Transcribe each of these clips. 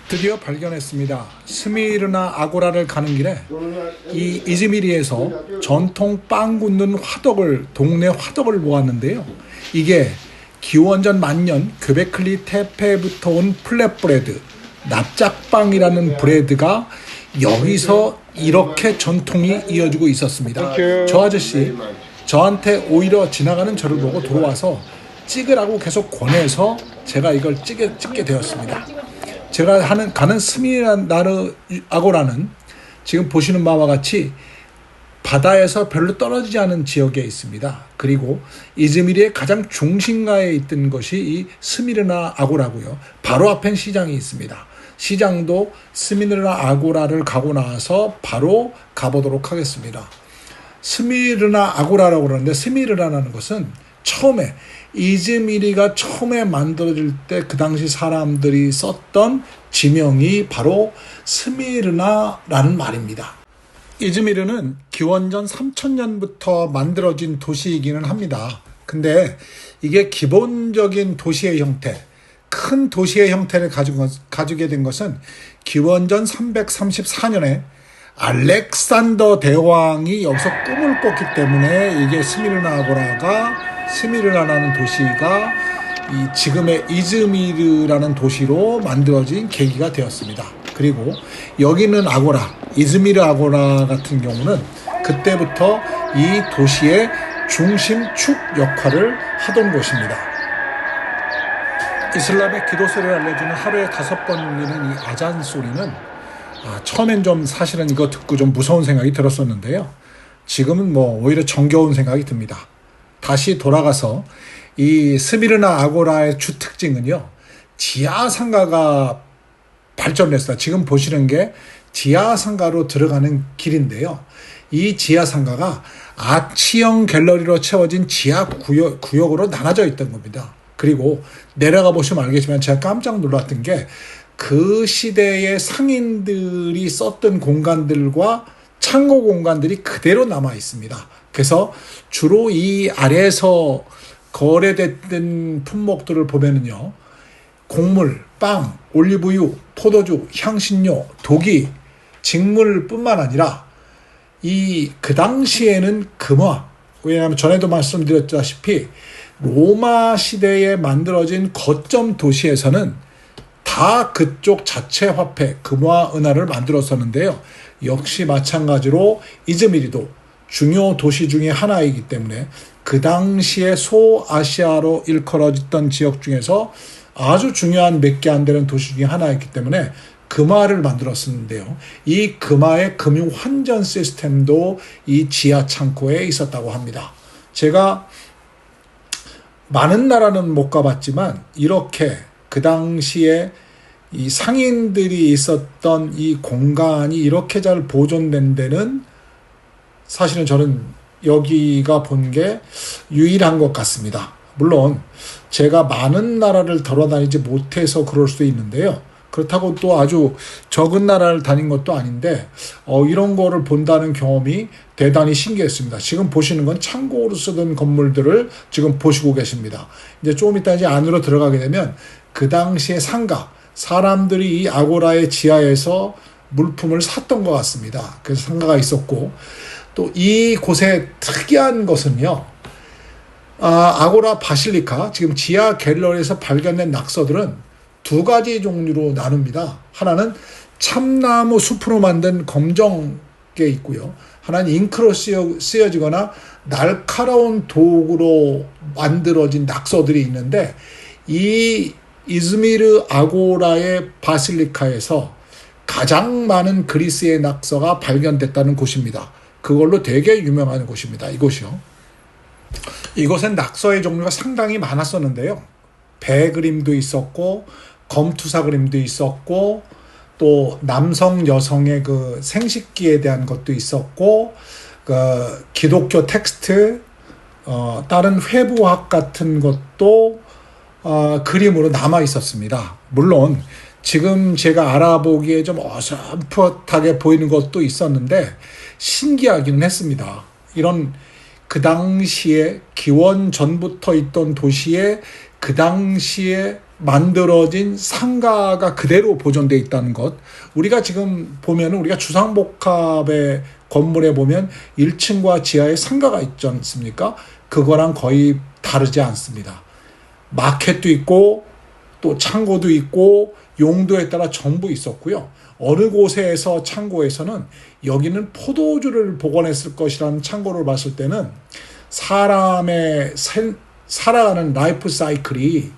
드디어 발견했습니다. 스미르나 아고라를 가는 길에 이 이즈미리에서 전통 빵 굽는 동네 화덕을 보았는데요. 이게 기원전 만년 göbekli tepe부터 온 플랫브레드, 납작빵이라는 브레드가 여기서 이렇게 전통이 이어지고 있었습니다. 저 아저씨 저한테 오히려 지나가는 저를 보고 들어와서 찍으라고 계속 권해서 제가 이걸 찍게 되었습니다. 제가 가는 스미르나 아고라는 지금 보시는 바와 같이 바다에서 별로 떨어지지 않은 지역에 있습니다. 그리고 이즈미르의 가장 중심가에 있던 것이 이 스미르나 아고라고요. 바로 앞엔 시장이 있습니다. 시장도 스미르나 아고라를 가고 나서 바로 가보도록 하겠습니다. 스미르나 아고라라고 그러는데, 스미르나라는 것은 처음에 이즈미리가 처음에 만들어질 때 그 당시 사람들이 썼던 지명이 바로 스미르나라는 말입니다. 이즈미르는 기원전 3000년부터 만들어진 도시이기는 합니다. 근데 이게 기본적인 도시의 형태, 큰 도시의 형태를 가지게 된 것은 기원전 334년에 알렉산더 대왕이 여기서 꿈을 꿨기 때문에 이게 스미르나라는 도시가 이 지금의 이즈미르라는 도시로 만들어진 계기가 되었습니다. 그리고 여기는 아고라, 이즈미르 아고라 같은 경우는 그때부터 이 도시의 중심축 역할을 하던 곳입니다. 이슬람의 기도 소리를 알려주는 하루에 5번 울리는 이 아잔 소리는 처음엔 좀 사실은 이거 듣고 좀 무서운 생각이 들었었는데요. 지금은 오히려 정겨운 생각이 듭니다. 다시 돌아가서 이 스미르나 아고라의 주특징은요, 지하 상가가 발전했어요. 지금 보시는 게 지하 상가로 들어가는 길인데요. 이 지하 상가가 아치형 갤러리로 채워진 지하 구역으로 나눠져 있던 겁니다. 그리고 내려가 보시면 알겠지만 제가 깜짝 놀랐던 게 그 시대의 상인들이 썼던 공간들과 창고 공간들이 그대로 남아 있습니다. 그래서 주로 이 아래에서 거래됐던 품목들을 보면은요, 곡물, 빵, 올리브유, 포도주, 향신료, 도기, 직물뿐만 아니라 그 당시에는 금화, 왜냐하면 전에도 말씀드렸다시피 로마 시대에 만들어진 거점 도시에서는 다 그쪽 자체 화폐, 금화, 은화를 만들었었는데요. 역시 마찬가지로 이즈미리도 중요 도시 중에 하나이기 때문에 그 당시에 소아시아로 일컬어졌던 지역 중에서 아주 중요한 몇 개 안 되는 도시 중에 하나였기 때문에 금화를 만들었었는데요. 이 금화의 금융 환전 시스템도 이 지하 창고에 있었다고 합니다. 제가 많은 나라는 못 가봤지만 이렇게 그 당시에 이 상인들이 있었던 이 공간이 이렇게 잘 보존된 데는 사실은 저는 여기가 본 게 유일한 것 같습니다. 물론 제가 많은 나라를 돌아다니지 못해서 그럴 수도 있는데요. 그렇다고 또 아주 적은 나라를 다닌 것도 아닌데 이런 거를 본다는 경험이 대단히 신기했습니다. 지금 보시는 건 창고로 쓰던 건물들을 지금 보시고 계십니다. 이제 조금 이따 이제 안으로 들어가게 되면 그 당시의 상가, 사람들이 이 아고라의 지하에서 물품을 샀던 것 같습니다. 그래서 상가가 있었고, 또 이 곳의 특이한 것은요, 아고라 바실리카, 지금 지하 갤러리에서 발견된 낙서들은 2가지 종류로 나눕니다. 하나는 참나무 숲으로 만든 검정게 있고요. 하나는 잉크로 쓰여지거나 날카로운 도구로 만들어진 낙서들이 있는데, 이 이즈미르 아고라의 바실리카에서 가장 많은 그리스의 낙서가 발견됐다는 곳입니다. 그걸로 되게 유명한 곳입니다. 이곳이요. 이곳엔 낙서의 종류가 상당히 많았었는데요. 배 그림도 있었고, 검투사 그림도 있었고, 또 남성 여성의 그 생식기에 대한 것도 있었고, 기독교 텍스트, 다른 회부학 같은 것도 그림으로 남아 있었습니다. 물론 지금 제가 알아보기에 좀 어설프하게 보이는 것도 있었는데 신기하기는 했습니다. 이런 그 당시에 기원 전부터 있던 도시에 그 당시에 만들어진 상가가 그대로 보존되어 있다는 것. 우리가 지금 보면은 우리가 주상복합의 건물에 보면 1층과 지하에 상가가 있지 않습니까? 그거랑 거의 다르지 않습니다. 마켓도 있고 또 창고도 있고 용도에 따라 전부 있었고요. 어느 곳에서 창고에서는 여기는 포도주를 보관했을 것이라는 창고를 봤을 때는 사람의 살아가는 라이프 사이클이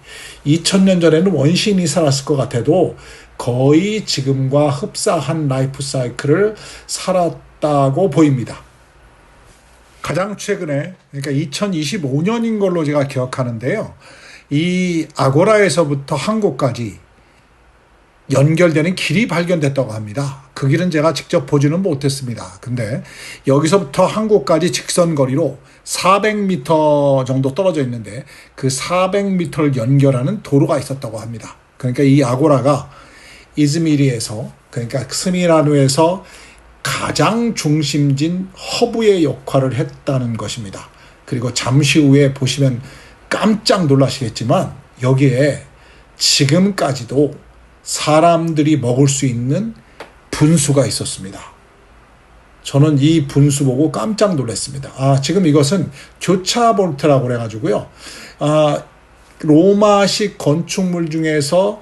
2000년 전에는 원시인이 살았을 것 같아도 거의 지금과 흡사한 라이프 사이클을 살았다고 보입니다. 가장 최근에, 그러니까 2025년인 걸로 제가 기억하는데요. 이 아고라에서부터 한국까지 연결되는 길이 발견됐다고 합니다. 그 길은 제가 직접 보지는 못했습니다. 근데 여기서부터 한국까지 직선 거리로 400m 정도 떨어져 있는데 그 400m를 연결하는 도로가 있었다고 합니다. 그러니까 이 아고라가 이즈미르에서, 그러니까 스미라누에서 가장 중심진 허브의 역할을 했다는 것입니다. 그리고 잠시 후에 보시면 깜짝 놀라시겠지만 여기에 지금까지도 사람들이 먹을 수 있는 분수가 있었습니다. 저는 이 분수 보고 깜짝 놀랐습니다. 지금 이것은 교차볼트라고 그래가지고요. 로마식 건축물 중에서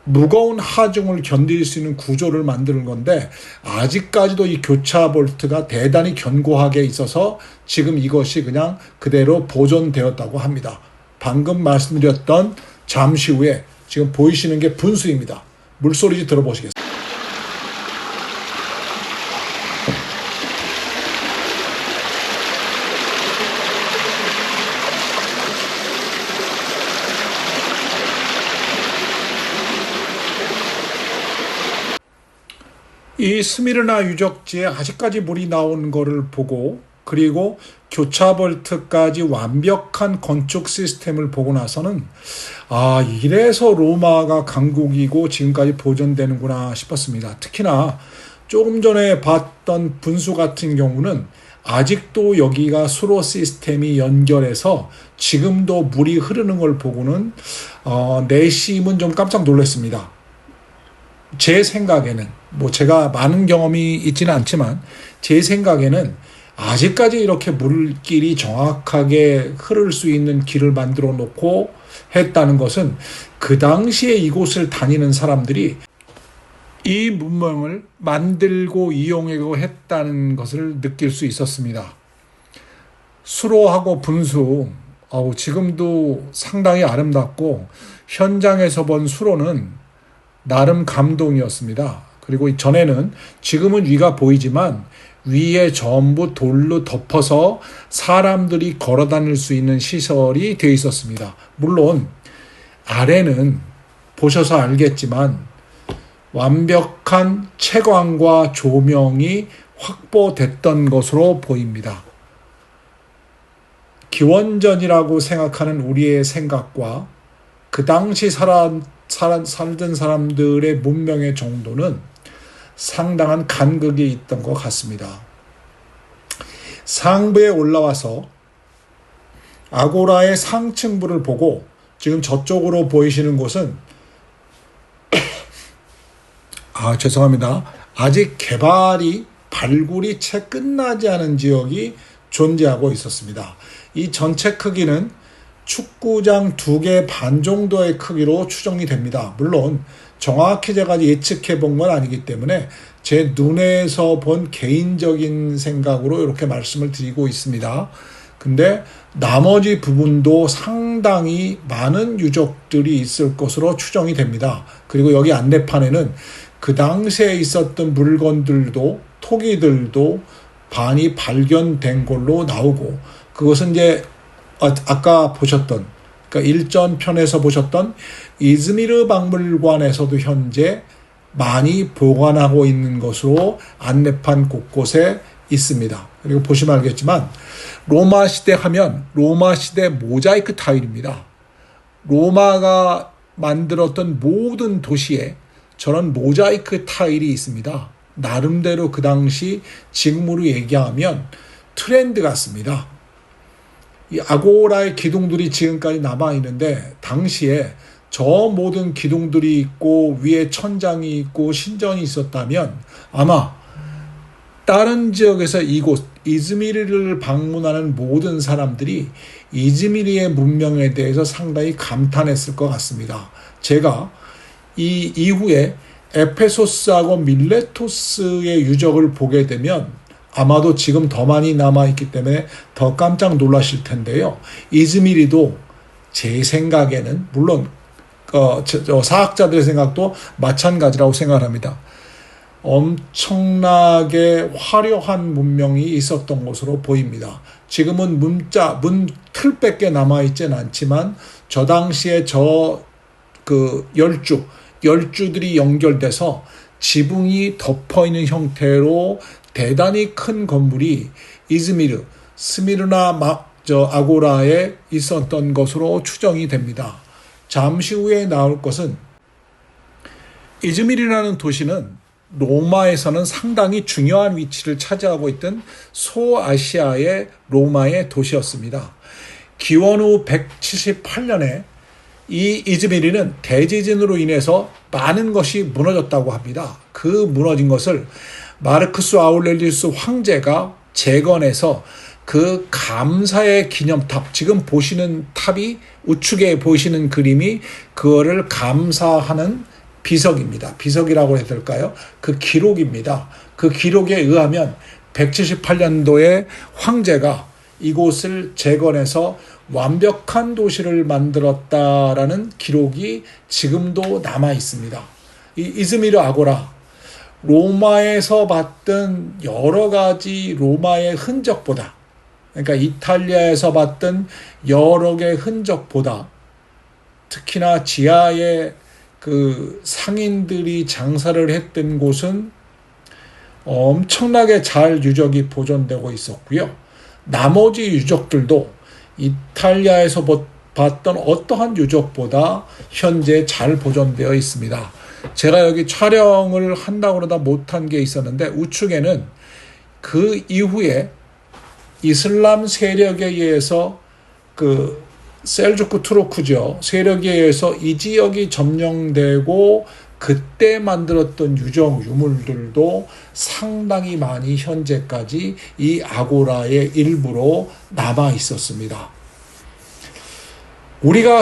무거운 하중을 견딜 수 있는 구조를 만드는 건데 아직까지도 이 교차볼트가 대단히 견고하게 있어서 지금 이것이 그냥 그대로 보존되었다고 합니다. 방금 말씀드렸던 잠시 후에 지금 보이시는 게 분수입니다. 물소리 들어보시겠습니다. 이 스미르나 유적지에 아직까지 물이 나오는 것을 보고 그리고 교차볼트까지 완벽한 건축 시스템을 보고 나서는 이래서 로마가 강국이고 지금까지 보존되는구나 싶었습니다. 특히나 조금 전에 봤던 분수 같은 경우는 아직도 여기가 수로 시스템이 연결해서 지금도 물이 흐르는 걸 보고는 내심은 좀 깜짝 놀랐습니다. 제 생각에는 제가 많은 경험이 있지는 않지만 제 생각에는 아직까지 이렇게 물길이 정확하게 흐를 수 있는 길을 만들어 놓고 했다는 것은 그 당시에 이곳을 다니는 사람들이 이 문명을 만들고 이용하고 했다는 것을 느낄 수 있었습니다. 수로하고 분수, 지금도 상당히 아름답고 현장에서 본 수로는 나름 감동이었습니다. 그리고 전에는 지금은 위가 보이지만 위에 전부 돌로 덮어서 사람들이 걸어 다닐 수 있는 시설이 되어 있었습니다. 물론 아래는 보셔서 알겠지만 완벽한 채광과 조명이 확보됐던 것으로 보입니다. 기원전이라고 생각하는 우리의 생각과 그 당시 살던 사람들의 문명의 정도는 상당한 간극이 있던 것 같습니다. 상부에 올라와서 아고라의 상층부를 보고 지금 저쪽으로 보이시는 곳은 죄송합니다. 아직 발굴이 채 끝나지 않은 지역이 존재하고 있었습니다. 이 전체 크기는 축구장 2개 반 정도의 크기로 추정이 됩니다. 물론 정확히 제가 예측해 본 건 아니기 때문에 제 눈에서 본 개인적인 생각으로 이렇게 말씀을 드리고 있습니다. 근데 나머지 부분도 상당히 많은 유적들이 있을 것으로 추정이 됩니다. 그리고 여기 안내판에는 그 당시에 있었던 물건들도 토기들도 많이 발견된 걸로 나오고 그것은 이제 아까 보셨던 그러니까 일전편에서 보셨던 이즈미르 박물관에서도 현재 많이 보관하고 있는 것으로 안내판 곳곳에 있습니다. 그리고 보시면 알겠지만 로마 시대 하면 로마 시대 모자이크 타일입니다. 로마가 만들었던 모든 도시에 저런 모자이크 타일이 있습니다. 나름대로 그 당시 지금으로 얘기하면 트렌드 같습니다. 이 아고라의 기둥들이 지금까지 남아있는데 당시에 저 모든 기둥들이 있고 위에 천장이 있고 신전이 있었다면 아마 다른 지역에서 이곳 이즈미르를 방문하는 모든 사람들이 이즈미르의 문명에 대해서 상당히 감탄했을 것 같습니다. 제가 이 이후에 에페소스하고 밀레토스의 유적을 보게 되면 아마도 지금 더 많이 남아있기 때문에 더 깜짝 놀라실 텐데요. 이즈미르도 제 생각에는 물론 사학자들의 생각도 마찬가지라고 생각합니다. 엄청나게 화려한 문명이 있었던 것으로 보입니다. 지금은 문 틀밖에 남아있진 않지만 저 당시에 열주들이 연결돼서 지붕이 덮어있는 형태로 대단히 큰 건물이 이즈미르, 스미르나 아고라에 있었던 것으로 추정이 됩니다. 잠시 후에 나올 것은 이즈미르라는 도시는 로마에서는 상당히 중요한 위치를 차지하고 있던 소아시아의 로마의 도시였습니다. 기원 후 178년에 이 이즈미르는 대지진으로 인해서 많은 것이 무너졌다고 합니다. 그 무너진 것을 마르크스 아울렐리우스 황제가 재건해서 그 감사의 기념탑, 지금 보시는 탑이 우측에 보시는 그림이 그거를 감사하는 비석입니다. 비석이라고 해야 될까요? 그 기록입니다. 그 기록에 의하면 178년도에 황제가 이곳을 재건해서 완벽한 도시를 만들었다라는 기록이 지금도 남아 있습니다. 이 이즈미르 아고라, 로마에서 봤던 여러 가지 로마의 흔적보다, 그러니까 이탈리아에서 봤던 여러 개의 흔적보다 특히나 지하에 그 상인들이 장사를 했던 곳은 엄청나게 잘 유적이 보존되고 있었고요. 나머지 유적들도 이탈리아에서 봤던 어떠한 유적보다 현재 잘 보존되어 있습니다. 제가 여기 촬영을 한다고 그러다 못한 게 있었는데 우측에는 그 이후에 이슬람 세력에 의해서 그 셀주크 투르크죠. 세력에 의해서 이 지역이 점령되고 그때 만들었던 유물들도 상당히 많이 현재까지 이 아고라의 일부로 남아 있었습니다. 우리가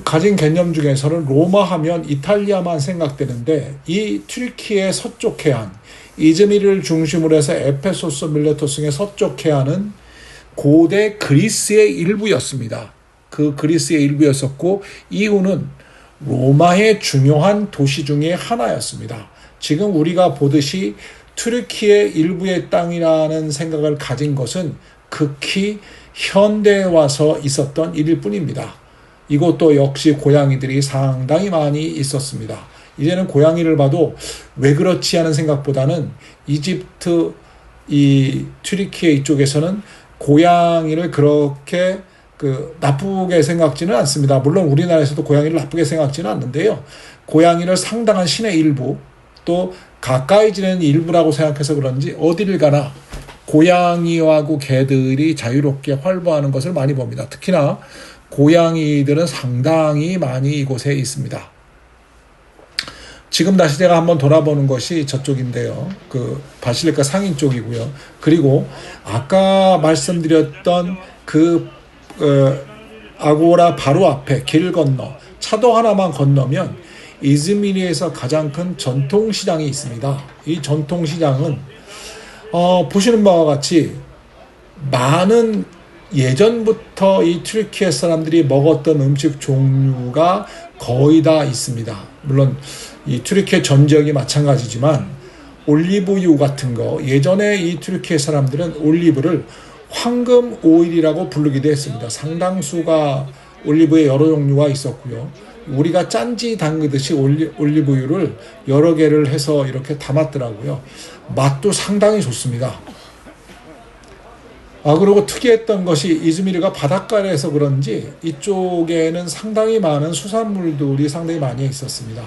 가진 개념 중에서는 로마 하면 이탈리아만 생각되는데 이 튀르키의 서쪽 해안, 이즈미르를 중심으로 해서 에페소스, 밀레토스 등의 서쪽 해안은 고대 그리스의 일부였습니다. 그 그리스의 일부였었고 이후는 로마의 중요한 도시 중에 하나였습니다. 지금 우리가 보듯이 튀르키의 일부의 땅이라는 생각을 가진 것은 극히 현대에 와서 있었던 일일 뿐입니다. 이것도 역시 고양이들이 상당히 많이 있었습니다. 이제는 고양이를 봐도 왜 그렇지 하는 생각보다는 이집트, 이 튀르키예 이쪽에서는 고양이를 그렇게 나쁘게 생각지는 않습니다. 물론 우리나라에서도 고양이를 나쁘게 생각지는 않는데요. 고양이를 상당한 신의 일부, 또 가까이 지내는 일부라고 생각해서 그런지 어디를 가나 고양이하고 개들이 자유롭게 활보하는 것을 많이 봅니다. 특히나 고양이들은 상당히 많이 이곳에 있습니다. 지금 다시 제가 한번 돌아보는 것이 저쪽인데요. 그 바실리카 상인 쪽이고요. 그리고 아까 말씀드렸던 아고라 바로 앞에 길 건너 차도 하나만 건너면 이즈미르에서 가장 큰 전통시장이 있습니다. 이 전통시장은 보시는 바와 같이 많은 예전부터 이 튀르키예 사람들이 먹었던 음식 종류가 거의 다 있습니다. 물론 이 튀르키예 전 지역이 마찬가지지만 올리브유 같은 거, 예전에 이 튀르키예 사람들은 올리브를 황금 오일이라고 부르기도 했습니다. 상당수가 올리브의 여러 종류가 있었고요. 우리가 짠지 담그듯이 올리브유를 여러 개를 해서 이렇게 담았더라고요. 맛도 상당히 좋습니다. 그리고 특이했던 것이 이즈미르가 바닷가에서 그런지 이쪽에는 상당히 많은 수산물들이 상당히 많이 있었습니다.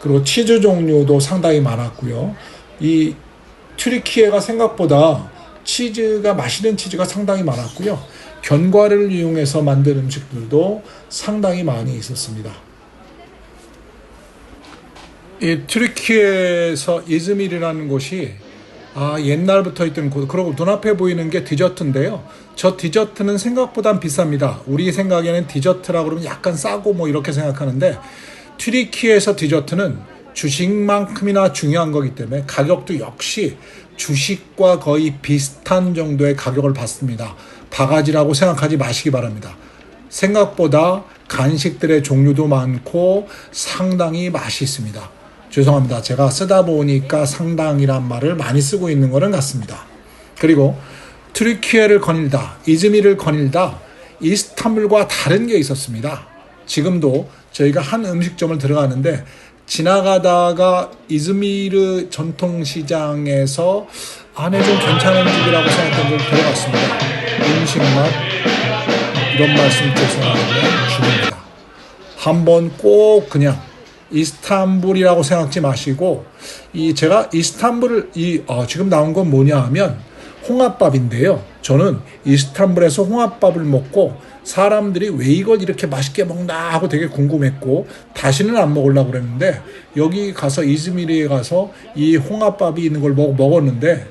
그리고 치즈 종류도 상당히 많았고요. 이 튀르키예가 생각보다 맛있는 치즈가 상당히 많았고요. 견과류를 이용해서 만든 음식들도 상당히 많이 있었습니다. 이 튀르키예에서 이즈밀이라는 곳이 옛날부터 있던 곳, 그리고 눈앞에 보이는 게 디저트인데요. 저 디저트는 생각보단 비쌉니다. 우리 생각에는 디저트라고 그러면 약간 싸고 뭐 이렇게 생각하는데, 튀르키예에서 디저트는 주식만큼이나 중요한 거기 때문에 가격도 역시 주식과 거의 비슷한 정도의 가격을 받습니다. 바가지라고 생각하지 마시기 바랍니다. 생각보다 간식들의 종류도 많고 상당히 맛있습니다. 죄송합니다. 제가 쓰다 보니까 상당이란 말을 많이 쓰고 있는 거는 같습니다. 그리고 튀르키예를 거닐다, 이즈밀을 거닐다, 이스탄불과 다른 게 있었습니다. 지금도 저희가 한 음식점을 들어가는데 지나가다가 이즈미르 전통시장에서 안에 좀 괜찮은 집이라고 생각한 걸 들어갔습니다. 음식맛 이런 말씀 죄송한데 죽입니다. 한번 꼭 그냥 이스탄불이라고 생각지 마시고, 제가 이스탄불을 지금 나온 건 뭐냐 하면 홍합밥인데요. 저는 이스탄불에서 홍합밥을 먹고 사람들이 왜 이걸 이렇게 맛있게 먹나 하고 되게 궁금했고 다시는 안 먹으려고 그랬는데, 여기 가서 이즈미르에 가서 이 홍합밥이 있는 걸 먹었는데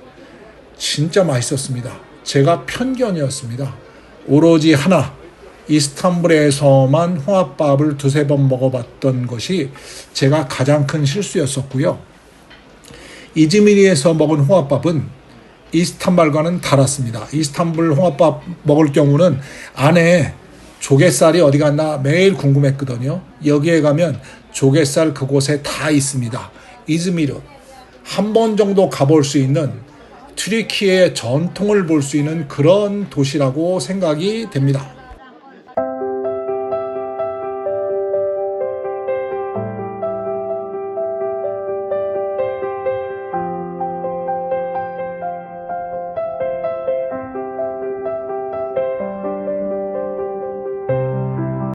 진짜 맛있었습니다. 제가 편견이었습니다. 오로지 하나, 이스탄불에서만 홍합밥을 두세 번 먹어봤던 것이 제가 가장 큰 실수였었고요. 이즈미르에서 먹은 홍합밥은 이스탄불과는 달랐습니다. 이스탄불 홍합밥 먹을 경우는 안에 조갯살이 어디 갔나 매일 궁금했거든요. 여기에 가면 조갯살 그곳에 다 있습니다. 이즈미르 한 번 정도 가볼 수 있는, 튀르키예의 전통을 볼 수 있는 그런 도시라고 생각이 됩니다.